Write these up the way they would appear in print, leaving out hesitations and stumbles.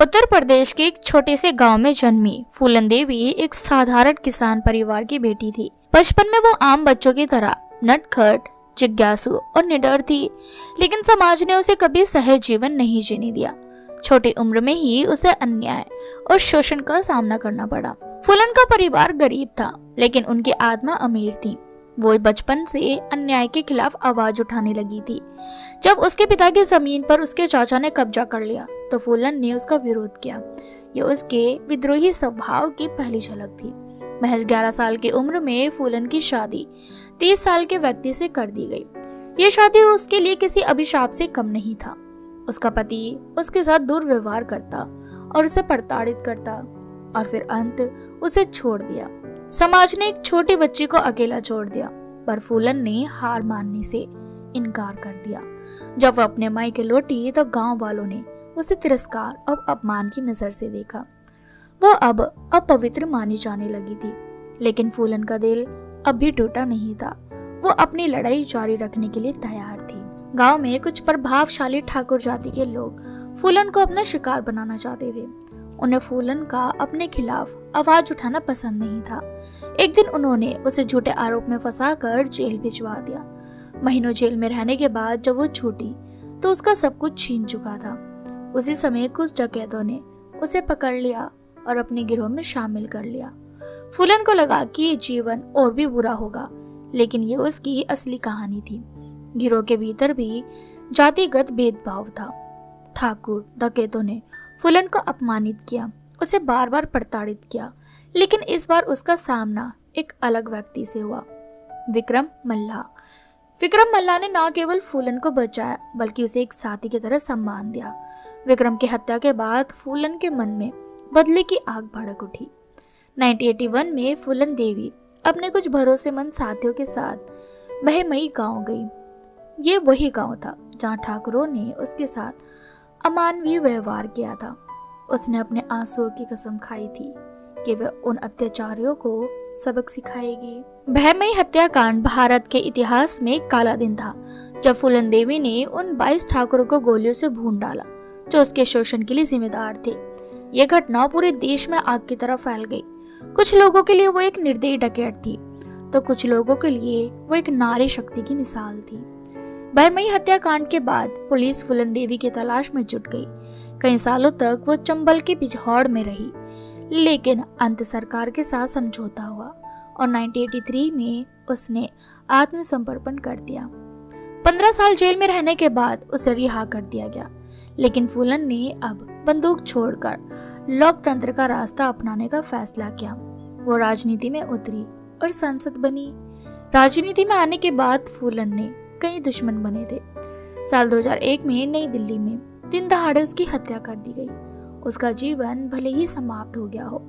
उत्तर प्रदेश के एक छोटे से गांव में जन्मी फूलन देवी एक साधारण किसान परिवार की बेटी थी। बचपन में वो आम बच्चों की तरह नटखट, जिज्ञासु और निडर थी, लेकिन समाज ने उसे कभी सहज जीवन नहीं जीने दिया। छोटी उम्र में ही उसे अन्याय और शोषण का सामना करना पड़ा। फूलन का परिवार गरीब था, लेकिन उनकी आत्मा अमीर थी। वो बचपन से अन्याय के खिलाफ आवाज उठाने लगी थी। जब उसके पिता की जमीन पर उसके चाचा ने कब्जा कर लिया तो फूलन ने उसका विरोध किया। ये उसके विद्रोही स्वभाव की पहली झलक थी। महज 11 साल की उम्र में फूलन की शादी 30 साल के व्यक्ति से कर दी गई। ये शादी उसके लिए किसी अभिशाप से कम नहीं था। उसका पति उसके साथ दुर्व्यवहार करता और उसे प्रताड़ित करता और फिर अंत उसे छोड़ दिया। समाज ने एक छोटी बच्ची को अकेला छोड़ दिया, पर फूलन ने हार मानने से इनकार कर दिया। जब वह अपने मायके लौटी तो गांव वालों ने उसे तिरस्कार और अपमान की नजर से देखा। वो अब अपवित्र मानी जाने लगी थी, लेकिन फूलन का दिल अब भी टूटा नहीं था। वो अपनी लड़ाई जारी रखने के लिए तैयार थी। गांव में कुछ प्रभावशाली ठाकुर जाति के लोग फूलन को अपना शिकार बनाना चाहते थे। उन्हें फूलन का अपने खिलाफ आवाज उठाना पसंद नहीं था। एक दिन उन्होंने उसे झूठे आरोप में फंसाकर जेल भिजवा दिया। महीनों जेल में रहने के बाद जब वो छूटी तो उसका सब कुछ छीन चुका था। उसी समय कुछ डकैतों ने उसे पकड़ लिया और अपने गिरोह में शामिल कर लिया। फूलन को लगा कि ये जीवन और भी बुरा होगा, लेकिन ये उसकी असली कहानी थी। गिरोह के भीतर भी जातिगत भेदभाव था। ठाकुर डकैतों ने फूलन को अपमानित किया, उसे बार बार प्रताड़ित किया, लेकिन इस बार उसका सामना एक अलग व्यक्ति से हुआ, विक्रम मल्ला। विक्रम मल्ला ने न केवल फूलन को बचाया, बल्कि उसे एक साथी की तरह सम्मान दिया। विक्रम की हत्या के बाद फूलन के मन में बदले की आग भड़क उठी। 1981 में फूलन देवी अपने कुछ भरोसेमंद साथियों के साथ बहमई गांव गई। ये वही गांव था जहां ठाकुरों ने उसके साथ अमानवीय व्यवहार किया था। उसने अपने आंसुओं की कसम खाई थी कि वह उन अत्याचारियों को सबक सिखाएगी। बहमई हत्याकांड भारत के इतिहास में एक काला दिन था, जब फूलन देवी ने उन 22 ठाकुरों को गोलियों से भून डाला जो उसके शोषण के लिए जिम्मेदार थे। यह घटना पूरे देश में आग की तरह फैल गई। कुछ लोगों के लिए वो एक निर्दयी डकैत थी, तो कुछ लोगों के लिए वो एक नारी शक्ति की मिसाल थी। बहमई हत्याकांड के बाद पुलिस फूलन देवी की तलाश में जुट गई। कई सालों तक वो चंबल की पिछौड़ में रही, लेकिन अंत सरकार के साथ समझौता हुआ और 1983 में उसने आत्मसमर्पण कर दिया। 15 साल जेल में रहने के बाद उसे रिहा कर दिया गया, लेकिन फूलन ने अब बंदूक छोड़कर लोकतंत्र का रास्ता अपनाने का फैसला किया। वो राजनीति में उतरी और सांसद बनी। राजनीति में आने के बाद फूलन ने कई दुश्मन बने थे। साल 2001 में नई दिल्ली में दिन दहाड़े उसकी हत्या कर दी गई। उसका जीवन भले ही समाप्त हो गया हो,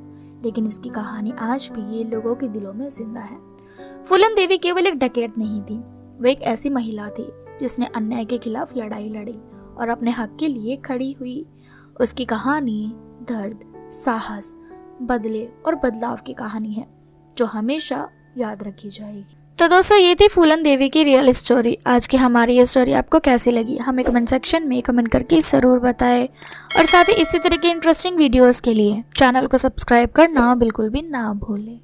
लेकिन उसकी कहानी आज भी लोगों के दिलों में जिंदा है। फूलन देवी केवल एक डकैत नहीं थी, वो एक ऐसी महिला थी जिसने अन्याय के खिलाफ लड़ाई लड़ी और अपने हक के लिए खड़ी हुई। उसकी कहानी दर्द, साहस, बदले और बदलाव की कहानी है जो हमेशा याद रखी जाएगी। तो दोस्तों, ये थी फूलन देवी की रियल स्टोरी। आज की हमारी ये स्टोरी आपको कैसी लगी हमें कमेंट सेक्शन में कमेंट करके ज़रूर बताएं, और साथ ही इसी तरह के इंटरेस्टिंग वीडियोस के लिए चैनल को सब्सक्राइब करना बिल्कुल भी ना भूलें।